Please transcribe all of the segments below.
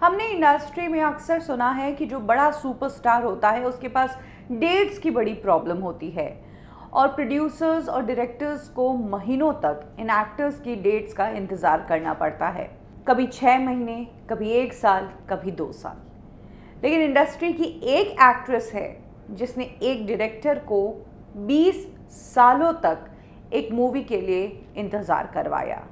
हमने इंडस्ट्री में अक्सर सुना है कि जो बड़ा सुपरस्टार होता है उसके पास डेट्स की बड़ी प्रॉब्लम होती है और प्रोड्यूसर्स और डायरेक्टर्स को महीनों तक इन एक्टर्स की डेट्स का इंतज़ार करना पड़ता है। कभी 6 महीने, कभी 1 साल, कभी 2 साल। लेकिन इंडस्ट्री की एक एक्ट्रेस है जिसने एक डायरेक्टर को 20 सालों तक एक मूवी के लिए इंतज़ार करवाया।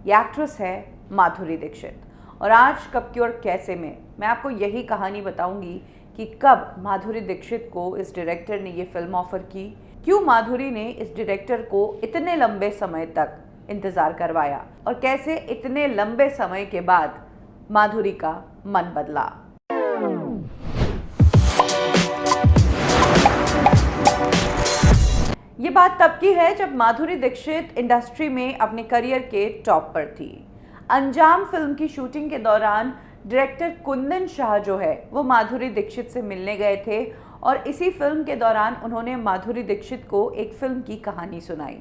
ये एक्ट्रेस है माधुरी दीक्षित। और आज कब की और कैसे में मैं आपको यही कहानी बताऊंगी कि कब माधुरी दीक्षित को इस डायरेक्टर ने ये फिल्म ऑफर की, क्यों माधुरी ने इस डायरेक्टर को इतने लंबे समय तक इंतज़ार करवाया और कैसे इतने लंबे समय के बाद माधुरी का मन बदला। ये बात तब की है जब माधुरी दीक्षित इंडस्ट्री में अपने करियर के टॉप पर थी। अंजाम फिल्म की शूटिंग के दौरान डायरेक्टर कुंदन शाह जो है वो माधुरी दीक्षित से मिलने गए थे और इसी फिल्म के दौरान उन्होंने माधुरी दीक्षित को एक फिल्म की कहानी सुनाई।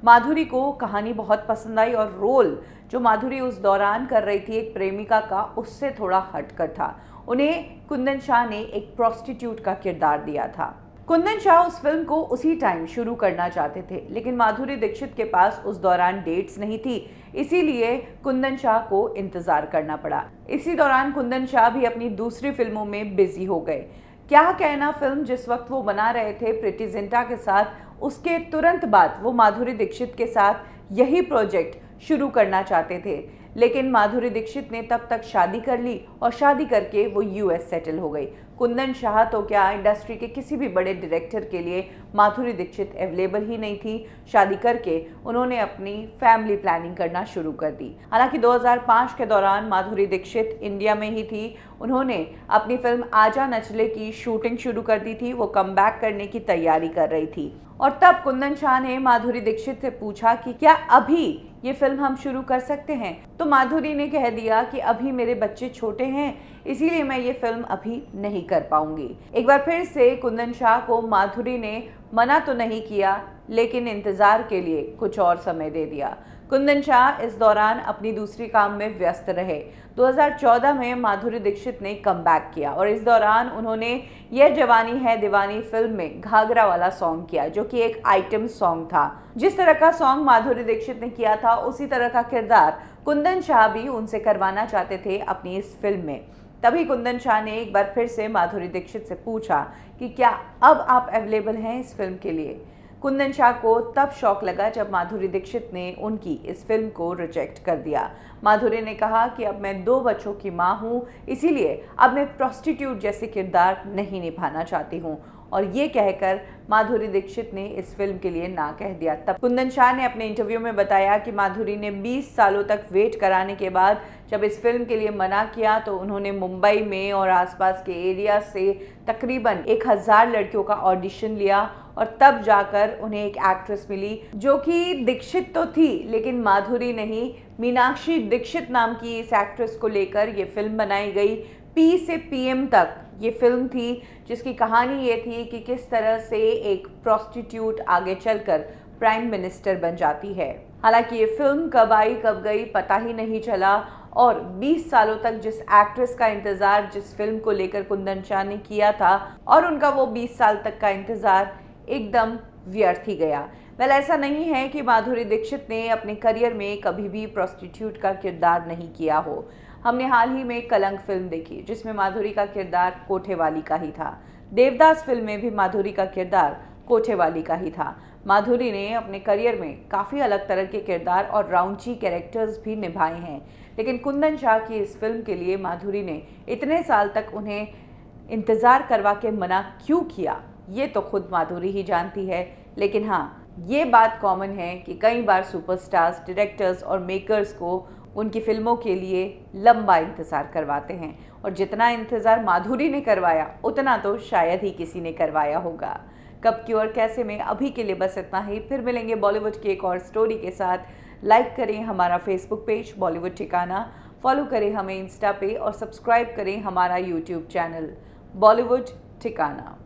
माधुरी को कहानी बहुत पसंद आई और रोल जो माधुरी उस दौरान कर रही थी एक प्रेमिका का, उससे थोड़ा हटकर था। उन्हें कुंदन शाह ने एक प्रोस्टिट्यूट का किरदार दिया था। कुंदन शाह उस फिल्म को उसी टाइम शुरू करना चाहते थे, लेकिन माधुरी दीक्षित के पास उस दौरान डेट्स नहीं थी, इसीलिए कुंदन शाह को इंतजार करना पड़ा। इसी दौरान कुंदन शाह भी अपनी दूसरी फिल्मों में बिजी हो गए। क्या कहना फिल्म जिस वक्त वो बना रहे थे प्रीति जिंटा के साथ, उसके तुरंत बाद वो माधुरी दीक्षित के साथ यही प्रोजेक्ट शुरू करना चाहते थे, लेकिन माधुरी दीक्षित ने तब तक शादी कर ली और शादी करके वो यूएस सेटल हो गई। कुंदन शाह तो क्या, इंडस्ट्री के किसी भी बड़े डायरेक्टर के लिए माधुरी दीक्षित अवेलेबल ही नहीं थी। शादी करके उन्होंने अपनी फैमिली प्लानिंग करना शुरू कर दी। हालांकि 2005 के दौरान माधुरी दीक्षित इंडिया में ही थी। उन्होंने अपनी फिल्म आजा नचले की शूटिंग शुरू कर दी थी। वो कमबैक करने की तैयारी कर रही थी और तब कुंदन शाह ने माधुरी दीक्षित से पूछा कि क्या अभी ये फिल्म हम शुरू कर सकते हैं। तो माधुरी ने कह दिया कि अभी मेरे बच्चे छोटे हैं, इसीलिए मैं ये फिल्म अभी नहीं कर पाऊंगी। एक बार फिर से कुंदन शाह को माधुरी ने मना तो नहीं किया, लेकिन इंतजार के लिए कुछ और समय दे दिया। कुंदन शाह इस दौरान अपनी दूसरी काम में व्यस्त रहे। 2014 में माधुरी दीक्षित ने कमबैक किया और इस दौरान उन्होंने ये जवानी है दीवानी फिल्म में घाघरा वाला सॉन्ग किया, जो कि एक आइटम सॉन्ग था। जिस तरह का सॉन्ग माधुरी दीक्षित ने किया था, उसी तरह का किरदार कुंदन शाह भी उनसे करवाना चाहते थे अपनी इस फिल्म में। तभी कुंदन शाह ने एक बार फिर से माधुरी दीक्षित से पूछा कि क्या अब आप अवेलेबल हैं इस फिल्म के लिए। कुंदन शाह को तब शौक लगा जब माधुरी दीक्षित ने उनकी इस फिल्म को रिजेक्ट कर दिया। माधुरी ने कहा कि अब मैं 2 बच्चों की मां हूं, इसीलिए अब मैं प्रोस्टिट्यूट जैसे किरदार नहीं निभाना चाहती हूं। और ये कहकर माधुरी दीक्षित ने इस फिल्म के लिए ना कह दिया। तब कुंदन शाह ने अपने इंटरव्यू में बताया कि माधुरी ने 20 सालों तक वेट कराने के बाद जब इस फिल्म के लिए मना किया तो उन्होंने मुंबई में और आसपास के एरिया से तकरीबन 1000 लड़कियों का ऑडिशन लिया और तब जाकर उन्हें एक एक्ट्रेस मिली जो कि दीक्षित तो थी, लेकिन माधुरी नहीं, मीनाक्षी दीक्षित नाम की इस एक्ट्रेस को लेकर ये फिल्म बनाई गई। पी से पीएम तक ये फिल्म थी, जिसकी कहानी ये थी कि किस तरह से एक प्रोस्टिट्यूट आगे चलकर प्राइम मिनिस्टर बन जाती है। हालांकि ये फिल्म कब आई कब गई पता ही नहीं चला और 20 सालों तक जिस एक्ट्रेस का इंतज़ार जिस फिल्म को लेकर कुंदन शाह ने किया था और उनका वो 20 साल तक का इंतज़ार एकदम व्यर्थ ही गया। वेल, ऐसा नहीं है कि माधुरी दीक्षित ने अपने करियर में कभी भी प्रोस्टिट्यूट का किरदार नहीं किया हो। हमने हाल ही में कलंक फिल्म देखी जिसमें माधुरी का किरदार कोठेवाली का ही था। देवदास फिल्म में भी माधुरी का किरदार कोठेवाली का ही था। माधुरी ने अपने करियर में काफ़ी अलग तरह के किरदार और राउंची कैरेक्टर्स भी निभाए हैं, लेकिन कुंदन शाह की इस फिल्म के लिए माधुरी ने इतने साल तक उन्हें इंतज़ार करवा के मना क्यों किया, ये तो खुद माधुरी ही जानती है। लेकिन हाँ, ये बात कॉमन है कि कई बार सुपरस्टार्स, डायरेक्टर्स और मेकर्स को उनकी फिल्मों के लिए लंबा इंतज़ार करवाते हैं और जितना इंतज़ार माधुरी ने करवाया उतना तो शायद ही किसी ने करवाया होगा। कब क्यों और कैसे में अभी के लिए बस इतना ही। फिर मिलेंगे बॉलीवुड की एक और स्टोरी के साथ। लाइक करें हमारा फेसबुक पेज बॉलीवुड ठिकाना, फॉलो करें हमें इंस्टा पे और सब्सक्राइब करें हमारा यूट्यूब चैनल बॉलीवुड ठिकाना।